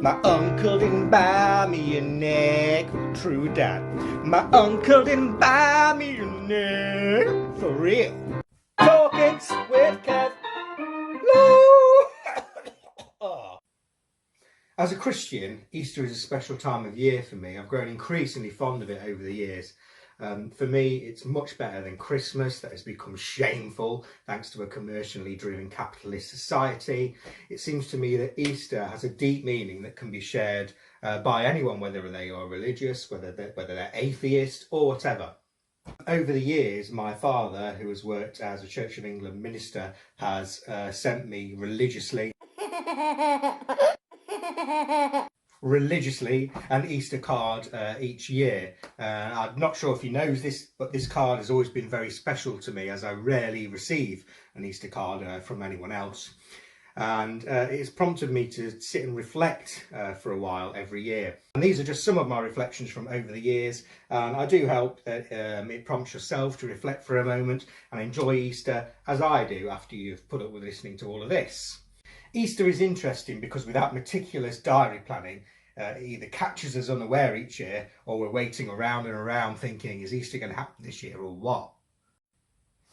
My uncle didn't buy me a neck, true that. My uncle didn't buy me a neck, for real. Talking with Kev. Oh. As a Christian, Easter is a special time of year for me. I've grown increasingly fond of it over the years. For me, it's much better than Christmas that has become shameful thanks to a commercially driven capitalist society. It seems to me that Easter has a deep meaning that can be shared by anyone, whether they are religious, whether they're atheist or whatever. Over the years, my father, who has worked as a Church of England minister, has sent me religiously an Easter card each year. I'm not sure if he knows this, but this card has always been very special to me, as I rarely receive an Easter card from anyone else. And it's prompted me to sit and reflect for a while every year. And these are just some of my reflections from over the years, and I do hope that it prompts yourself to reflect for a moment and enjoy Easter as I do after you've put up with listening to all of this. Easter is interesting because without meticulous diary planning, it either catches us unaware each year, or we're waiting around and around thinking, is Easter going to happen this year or what?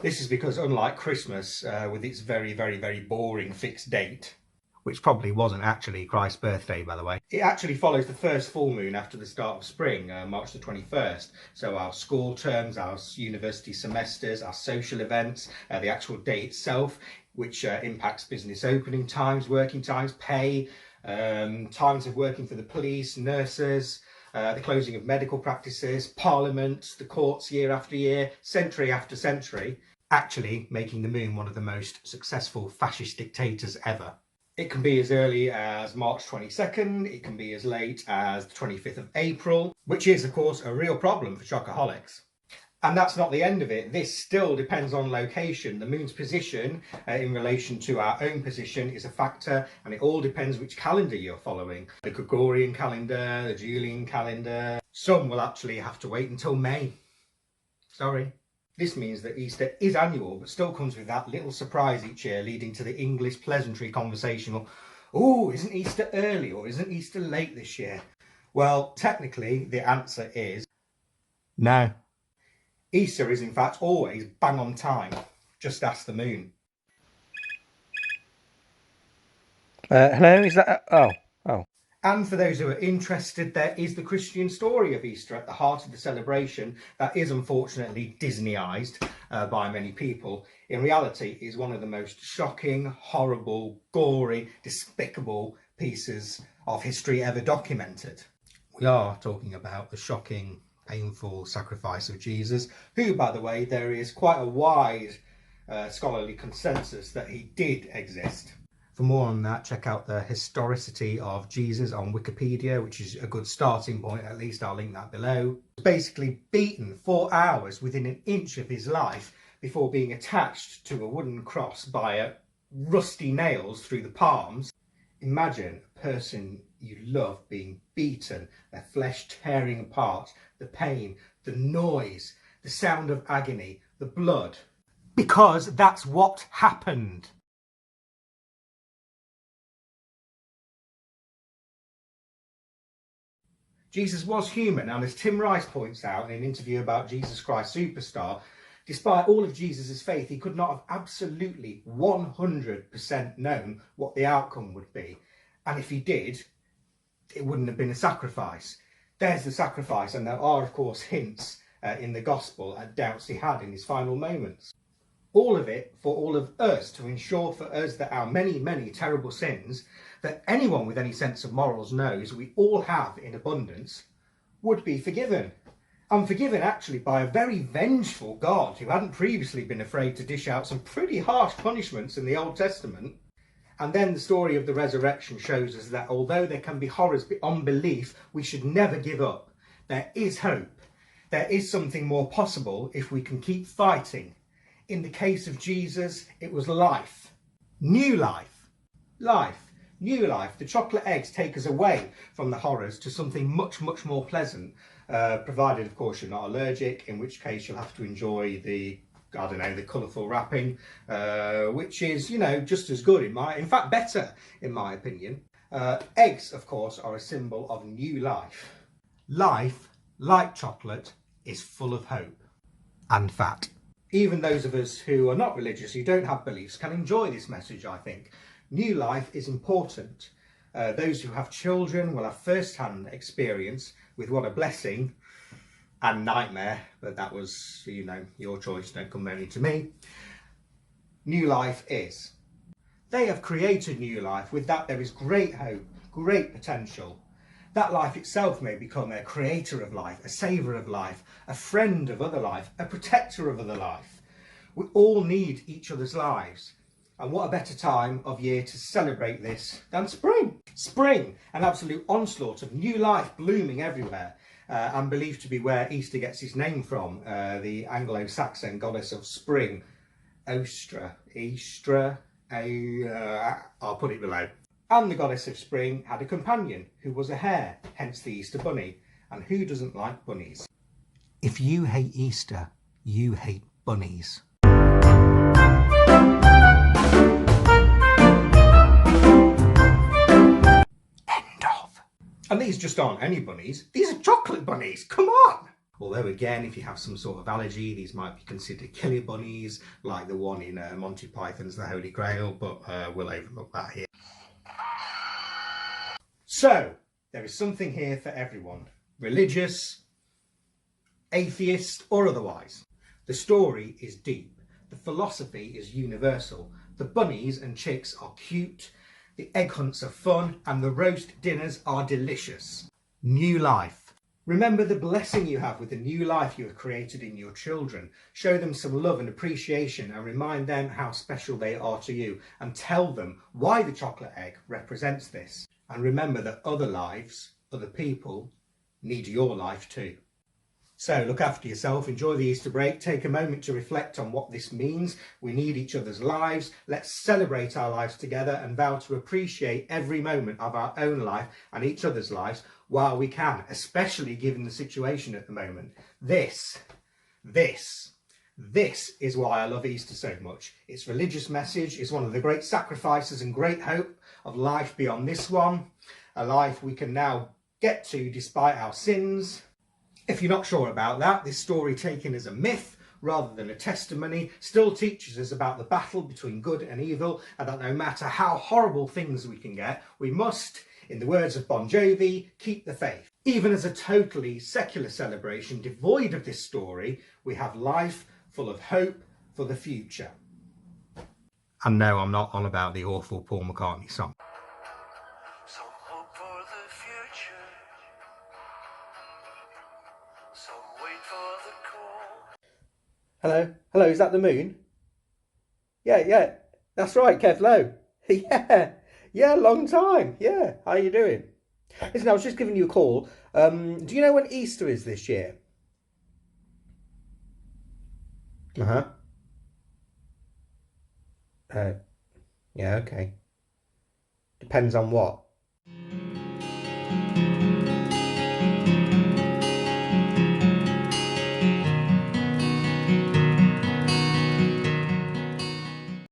This is because, unlike Christmas, with its very, very, very boring fixed date, which probably wasn't actually Christ's birthday, by the way, it actually follows the first full moon after the start of spring, March the 21st. So our school terms, our university semesters, our social events, the actual day itself, which impacts business opening times, working times, pay, times of working for the police, nurses, the closing of medical practices, Parliament, the courts year after year, century after century, actually making the moon one of the most successful fascist dictators ever. It can be as early as March 22nd, it can be as late as the 25th of April, which is of course a real problem for chocoholics. And that's not the end of it. This still depends on location. The moon's position in relation to our own position is a factor, and it all depends which calendar you're following. The Gregorian calendar, the Julian calendar. Some will actually have to wait until May. Sorry. This means that Easter is annual, but still comes with that little surprise each year, leading to the English pleasantry conversational, oh, isn't Easter early or isn't Easter late this year? Well, technically, the answer is no. Easter is in fact always bang on time. Just ask the moon. Hello, is that... Oh. And for those who are interested, there is the Christian story of Easter at the heart of the celebration that is unfortunately Disneyized by many people. In reality, it is one of the most shocking, horrible, gory, despicable pieces of history ever documented. We are talking about the shocking, painful sacrifice of Jesus, who, by the way, there is quite a wide scholarly consensus that he did exist. For more on that, check out the Historicity of Jesus on Wikipedia, which is a good starting point. At least I'll link that below. He was basically beaten 4 hours within an inch of his life before being attached to a wooden cross by rusty nails through the palms. Imagine a person you love being beaten, their flesh tearing apart, the pain, the noise, the sound of agony, the blood. Because that's what happened. Jesus was human, and as Tim Rice points out in an interview about Jesus Christ Superstar, despite all of Jesus' faith, he could not have absolutely 100% known what the outcome would be. And if he did, it wouldn't have been a sacrifice. There's the sacrifice, and there are, of course, hints in the gospel at doubts he had in his final moments. All of it for all of us, to ensure for us that our many, many terrible sins that anyone with any sense of morals knows we all have in abundance would be forgiven. And forgiven actually by a very vengeful God who hadn't previously been afraid to dish out some pretty harsh punishments in the Old Testament. And then the story of the resurrection shows us that although there can be horrors beyond belief, we should never give up. There is hope. There is something more possible if we can keep fighting. In the case of Jesus, it was life. New life. Life. New life. The chocolate eggs take us away from the horrors to something much, much more pleasant, provided, of course, you're not allergic, in which case you'll have to enjoy the colourful wrapping, which is, just as good in fact, better, in my opinion. Eggs, of course, are a symbol of new life. Life, like chocolate, is full of hope and fat. Even those of us who are not religious, who don't have beliefs, can enjoy this message, I think. New life is important. Those who have children will have first-hand experience with what a blessing and nightmare, but that was, you know, your choice, don't come moaning to me, new life is. They have created new life. With that there is great hope, great potential. That life itself may become a creator of life, a saviour of life, a friend of other life, a protector of other life. We all need each other's lives. And what a better time of year to celebrate this than spring. Spring, an absolute onslaught of new life blooming everywhere. And believed to be where Easter gets its name from, the Anglo-Saxon goddess of spring, Ostra, I'll put it below. And the goddess of spring had a companion who was a hare, hence the Easter bunny. And who doesn't like bunnies? If you hate Easter, you hate bunnies. End of. And these just aren't any bunnies, these are chocolate bunnies, come on! Although again, if you have some sort of allergy, these might be considered killer bunnies, like the one in Monty Python's The Holy Grail, but we'll overlook that here. So, there is something here for everyone, religious, atheist or otherwise. The story is deep, the philosophy is universal, the bunnies and chicks are cute, the egg hunts are fun, and the roast dinners are delicious. New life. Remember the blessing you have with the new life you have created in your children. Show them some love and appreciation and remind them how special they are to you, and tell them why the chocolate egg represents this. And remember that other lives, other people, need your life too. So look after yourself, enjoy the Easter break, take a moment to reflect on what this means. We need each other's lives. Let's celebrate our lives together and vow to appreciate every moment of our own life and each other's lives while we can, especially given the situation at the moment. This is why I love Easter so much. Its religious message is one of the great sacrifices and great hope of life beyond this one, a life we can now get to despite our sins. If you're not sure about that, this story taken as a myth rather than a testimony still teaches us about the battle between good and evil, and that no matter how horrible things we can get, we must, in the words of Bon Jovi, keep the faith. Even as a totally secular celebration devoid of this story, we have life full of hope for the future. And no, I'm not on about the awful Paul McCartney song. Some hope for the future. Some wait for the call. Hello, is that the moon? Yeah, that's right, Kev Lowe. Yeah, long time. Yeah, how you doing? Listen, I was just giving you a call. Do you know when Easter is this year? Yeah, okay. Depends on what?